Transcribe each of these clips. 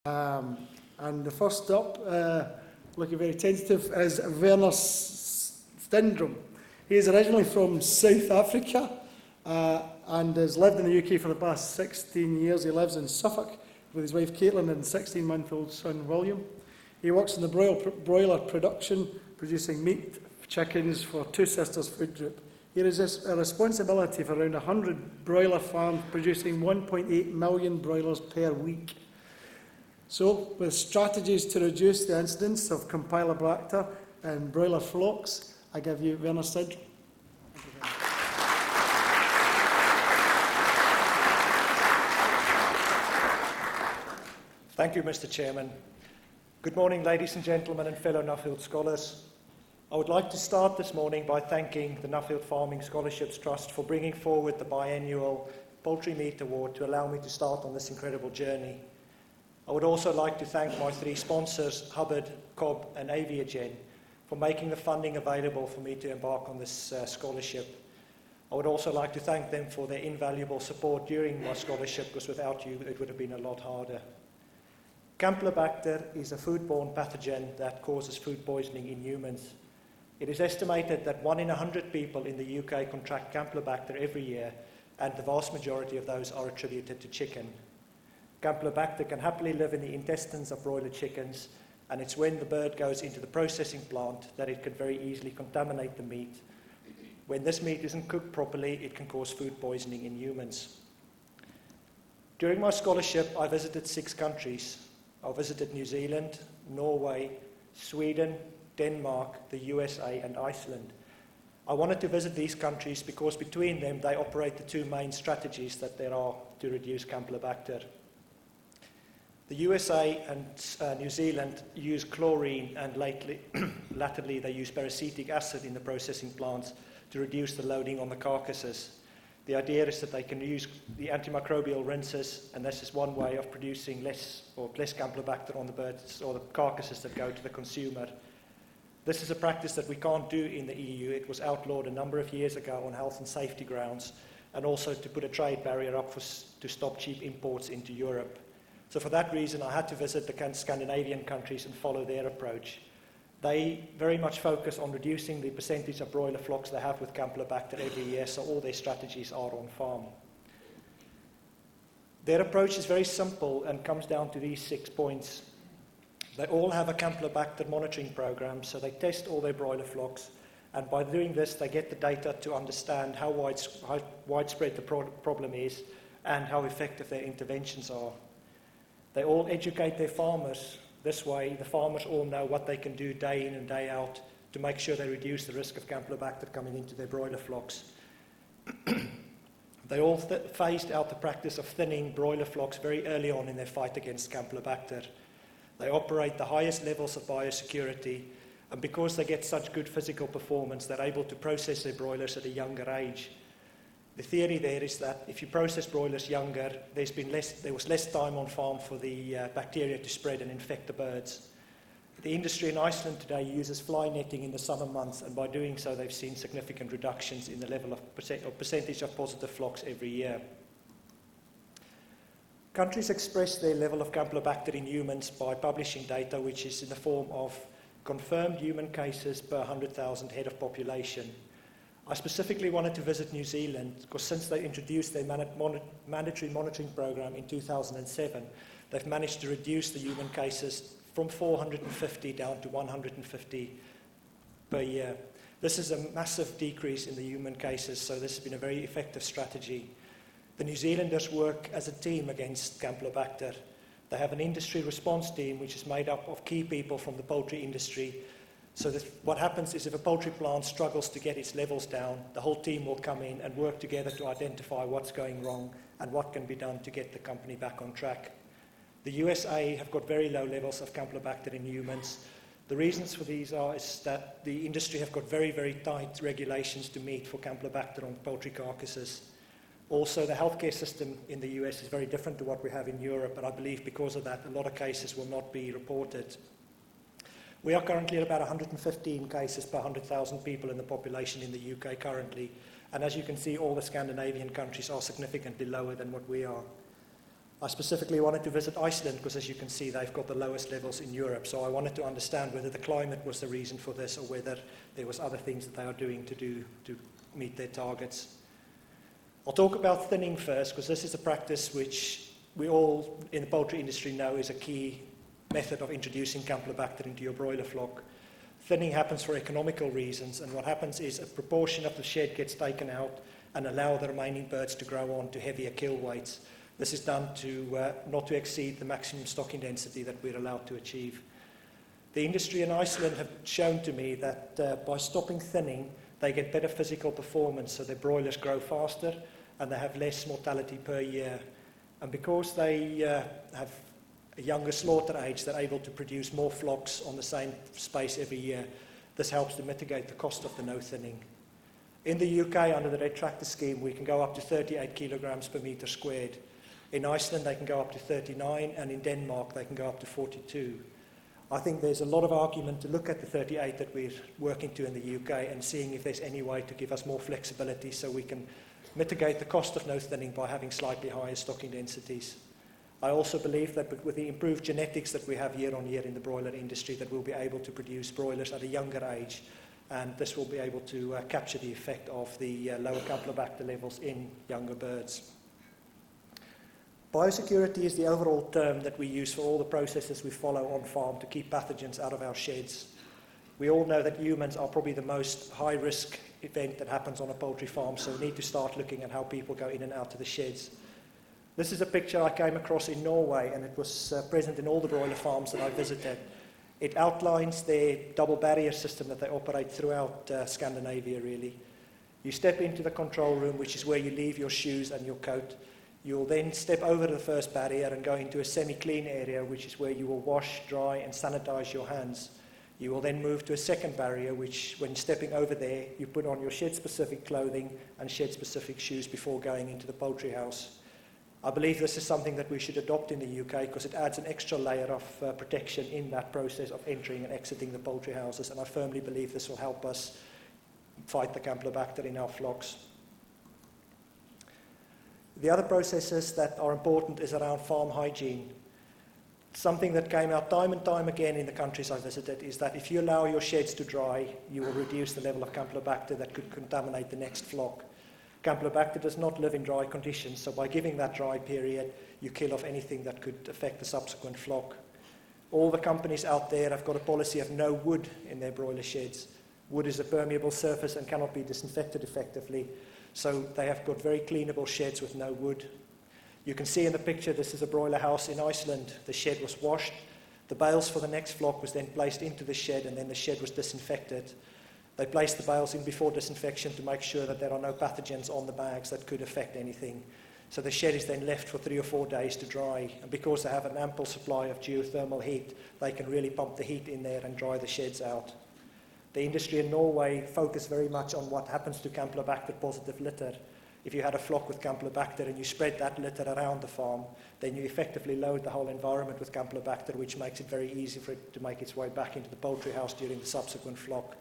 And the first up, looking very tentative, is Werner Strydom. He is originally from South Africa and has lived in the UK for the past 16 years. He lives in Suffolk with his wife Caitlin and 16-month-old son William. He works in the broiler production, producing meat chickens for Two Sisters Food Group. He has a responsibility for around 100 broiler farms, producing 1.8 million broilers per week. So, with strategies to reduce the incidence of Campylobacter in broiler flocks, I give you Werner Strydom. Thank you, Mr. Chairman. Good morning, ladies and gentlemen and fellow Nuffield scholars. I would like to start this morning by thanking the Nuffield Farming Scholarships Trust for bringing forward the biannual Poultry Meat Award to allow me to start on this incredible journey. I would also like to thank my three sponsors, Hubbard, Cobb and Aviagen, for making the funding available for me to embark on this scholarship. I would also like to thank them for their invaluable support during my scholarship, because without you it would have been a lot harder. Campylobacter is a foodborne pathogen that causes food poisoning in humans. It is estimated that 1 in 100 people in the UK contract Campylobacter every year, and the vast majority of those are attributed to chicken. Campylobacter can happily live in the intestines of broiler chickens, and it's when the bird goes into the processing plant that it can very easily contaminate the meat. When this meat isn't cooked properly, it can cause food poisoning in humans. During my scholarship, I visited 6 countries. I visited New Zealand, Norway, Sweden, Denmark, the USA and Iceland. I wanted to visit these countries because between them they operate the 2 main strategies that there are to reduce Campylobacter. The USA and New Zealand use chlorine, and latterly they use peracetic acid in the processing plants to reduce the loading on the carcasses. The idea is that they can use the antimicrobial rinses, and this is one way of producing less Campylobacter on the birds or the carcasses that go to the consumer. This is a practice that we can't do in the EU. It was outlawed a number of years ago on health and safety grounds, and also to put a trade barrier up to stop cheap imports into Europe. So for that reason, I had to visit the Scandinavian countries and follow their approach. They very much focus on reducing the percentage of broiler flocks they have with Campylobacter every year, so all their strategies are on farm. Their approach is very simple and comes down to these 6 points. They all have a Campylobacter monitoring program, so they test all their broiler flocks, and by doing this they get the data to understand how widespread the problem is and how effective their interventions are. They all educate their farmers. This way the farmers all know what they can do day in and day out to make sure they reduce the risk of Campylobacter coming into their broiler flocks. They all phased out the practice of thinning broiler flocks very early on in their fight against Campylobacter. They operate the highest levels of biosecurity, and because they get such good physical performance, they're able to process their broilers at a younger age. The theory there is that if you process broilers younger, there was less time on farm for the bacteria to spread and infect the birds. The industry in Iceland today uses fly netting in the summer months, and by doing so they've seen significant reductions in the level of percentage of positive flocks every year. Countries express their level of Campylobacter in humans by publishing data which is in the form of confirmed human cases per 100,000 head of population. I specifically wanted to visit New Zealand because since they introduced their mandatory monitoring program in 2007, they've managed to reduce the human cases from 450 down to 150 per year. This is a massive decrease in the human cases, so this has been a very effective strategy. The New Zealanders work as a team against Campylobacter. They have an industry response team which is made up of key people from the poultry industry. So what happens is if a poultry plant struggles to get its levels down, the whole team will come in and work together to identify what's going wrong and what can be done to get the company back on track. The USA have got very low levels of Campylobacter in humans. The reasons for these is that the industry have got very, very tight regulations to meet for Campylobacter on poultry carcasses. Also, the healthcare system in the US is very different to what we have in Europe, and I believe because of that, a lot of cases will not be reported. We are currently at about 115 cases per 100,000 people in the population in the UK currently, and as you can see, all the Scandinavian countries are significantly lower than what we are. I specifically wanted to visit Iceland because, as you can see, they've got the lowest levels in Europe. So I wanted to understand whether the climate was the reason for this or whether there was other things that they are doing to meet their targets. I'll talk about thinning first because this is a practice which we all in the poultry industry know is a key method of introducing Campylobacter into your broiler flock. Thinning happens for economical reasons, and what happens is a proportion of the shed gets taken out and allow the remaining birds to grow on to heavier kill weights. This is done to not to exceed the maximum stocking density that we're allowed to achieve. The industry in Iceland have shown to me that by stopping thinning, they get better physical performance, so their broilers grow faster and they have less mortality per year. And because they have a younger slaughter age, they're able to produce more flocks on the same space every year. This helps to mitigate the cost of the no thinning. In the UK, under the Red Tractor scheme, we can go up to 38 kilograms per metre squared. In Iceland, they can go up to 39, and in Denmark, they can go up to 42. I think there's a lot of argument to look at the 38 that we're working to in the UK and seeing if there's any way to give us more flexibility so we can mitigate the cost of no thinning by having slightly higher stocking densities. I also believe that with the improved genetics that we have year on year in the broiler industry, that we'll be able to produce broilers at a younger age, and this will be able to capture the effect of the lower Campylobacter levels in younger birds. Biosecurity is the overall term that we use for all the processes we follow on farm to keep pathogens out of our sheds. We all know that humans are probably the most high-risk event that happens on a poultry farm, so we need to start looking at how people go in and out of the sheds. This is a picture I came across in Norway, and it was present in all the broiler farms that I visited. It outlines their double barrier system that they operate throughout Scandinavia, really. You step into the control room, which is where you leave your shoes and your coat. You'll then step over the first barrier and go into a semi-clean area, which is where you will wash, dry, and sanitize your hands. You will then move to a second barrier, which, when stepping over there, you put on your shed-specific clothing and shed-specific shoes before going into the poultry house. I believe this is something that we should adopt in the UK because it adds an extra layer of protection in that process of entering and exiting the poultry houses, and I firmly believe this will help us fight the Campylobacter in our flocks. The other processes that are important is around farm hygiene. Something that came out time and time again in the countries I visited is that if you allow your sheds to dry, you will reduce the level of Campylobacter that could contaminate the next flock. Campylobacter does not live in dry conditions, so by giving that dry period, you kill off anything that could affect the subsequent flock. All the companies out there have got a policy of no wood in their broiler sheds. Wood is a permeable surface and cannot be disinfected effectively, so they have got very cleanable sheds with no wood. You can see in the picture, this is a broiler house in Iceland. The shed was washed. The bales for the next flock was then placed into the shed, and then the shed was disinfected. They placed the bales in before disinfection to make sure that there are no pathogens on the bags that could affect anything. So the shed is then left for 3 or 4 days to dry, and because they have an ample supply of geothermal heat, they can really pump the heat in there and dry the sheds out. The industry in Norway focus very much on what happens to Campylobacter positive litter. If you had a flock with Campylobacter and you spread that litter around the farm, then you effectively load the whole environment with Campylobacter, which makes it very easy for it to make its way back into the poultry house during the subsequent flock.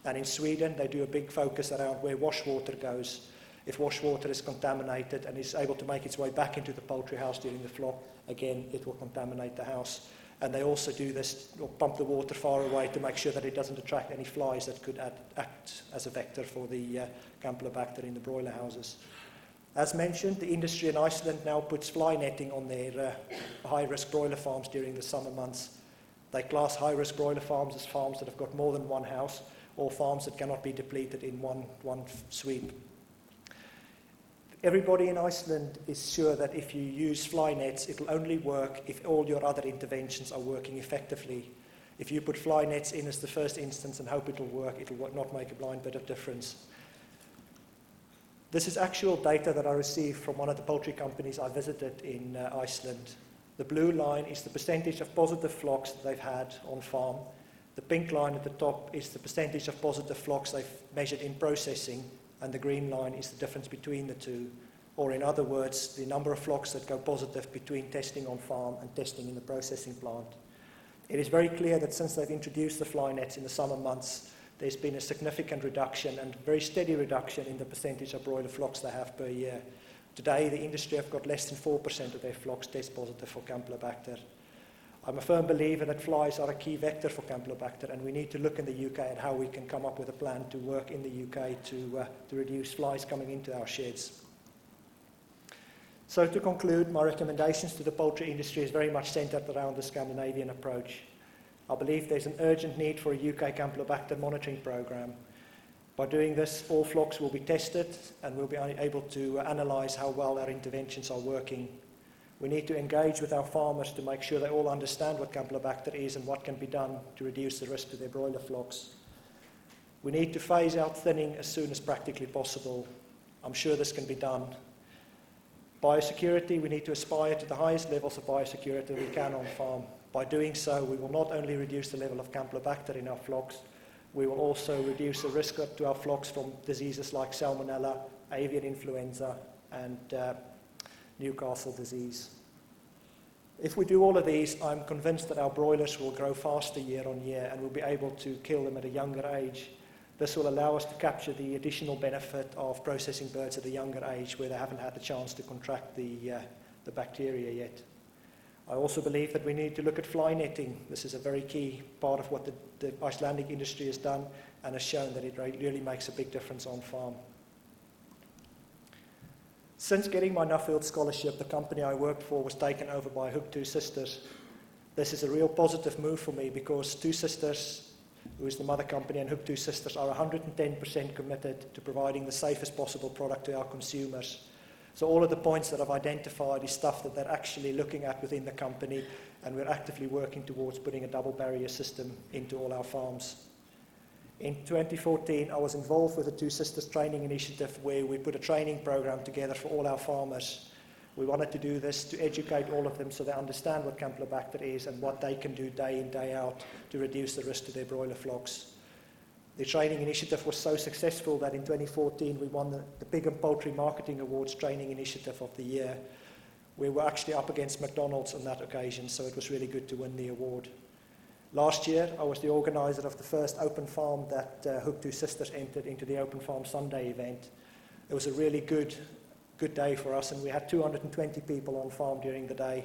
And in Sweden, they do a big focus around where wash water goes. If wash water is contaminated and is able to make its way back into the poultry house during the flock, again, it will contaminate the house. And they also do this, or pump the water far away to make sure that it doesn't attract any flies that could act as a vector for the Campylobacter in the broiler houses. As mentioned, the industry in Iceland now puts fly netting on their high-risk broiler farms during the summer months. They class high-risk broiler farms as farms that have got more than one house, or farms that cannot be depleted in one sweep. Everybody in Iceland is sure that if you use fly nets, it'll only work if all your other interventions are working effectively. If you put fly nets in as the first instance and hope it'll work, it'll not make a blind bit of difference. This is actual data that I received from one of the poultry companies I visited in Iceland. The blue line is the percentage of positive flocks that they've had on farm. The pink line at the top is the percentage of positive flocks they've measured in processing, and the green line is the difference between the two, or in other words, the number of flocks that go positive between testing on farm and testing in the processing plant. It is very clear that since they've introduced the fly nets in the summer months, there's been a significant reduction and very steady reduction in the percentage of broiler flocks they have per year. Today, the industry have got less than 4% of their flocks test positive for Campylobacter. I'm a firm believer that flies are a key vector for Campylobacter, and we need to look in the UK at how we can come up with a plan to work in the UK to reduce flies coming into our sheds. So to conclude, my recommendations to the poultry industry is very much centred around the Scandinavian approach. I believe there's an urgent need for a UK Campylobacter monitoring programme. By doing this, all flocks will be tested and we'll be able to analyse how well our interventions are working. We need to engage with our farmers to make sure they all understand what Campylobacter is and what can be done to reduce the risk to their broiler flocks. We need to phase out thinning as soon as practically possible. I'm sure this can be done. Biosecurity, we need to aspire to the highest levels of biosecurity we can on farm. By doing so, we will not only reduce the level of Campylobacter in our flocks, we will also reduce the risk to our flocks from diseases like Salmonella, avian influenza, and Newcastle disease. If we do all of these, I'm convinced that our broilers will grow faster year on year and we'll be able to kill them at a younger age. This will allow us to capture the additional benefit of processing birds at a younger age where they haven't had the chance to contract the bacteria yet. I also believe that we need to look at fly netting. This is a very key part of what the Icelandic industry has done and has shown that it really makes a big difference on farm. Since getting my Nuffield scholarship, the company I worked for was taken over by Hook Two Sisters. This is a real positive move for me because Two Sisters, who is the mother company, and Hook Two Sisters are 110% committed to providing the safest possible product to our consumers. So all of the points that I've identified is stuff that they're actually looking at within the company, and we're actively working towards putting a double barrier system into all our farms. In 2014, I was involved with the Two Sisters training initiative where we put a training program together for all our farmers. We wanted to do this to educate all of them so they understand what Campylobacter is and what they can do day in, day out to reduce the risk to their broiler flocks. The training initiative was so successful that in 2014 we won the Pig and Poultry Marketing Awards Training Initiative of the Year. We were actually up against McDonald's on that occasion, so it was really good to win the award. Last year, I was the organiser of the first open farm that Hook Two Sisters entered into the Open Farm Sunday event. It was a really good day for us, and we had 220 people on farm during the day.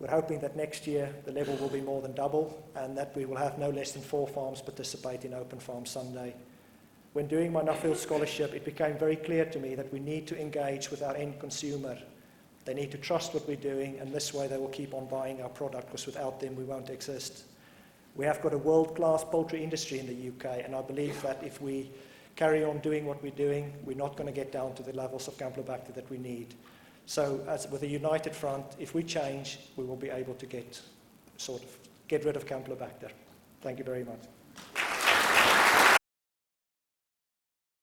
We're hoping that next year the level will be more than double and that we will have no less than 4 farms participate in Open Farm Sunday. When doing my Nuffield scholarship, it became very clear to me that we need to engage with our end consumer. They need to trust what we're doing, and this way they will keep on buying our product, because without them we won't exist. We have got a world-class poultry industry in the UK, and I believe that if we carry on doing what we're doing, we're not going to get down to the levels of Campylobacter that we need. So as with a united front, if we change, we will be able to get rid of Campylobacter. Thank you very much.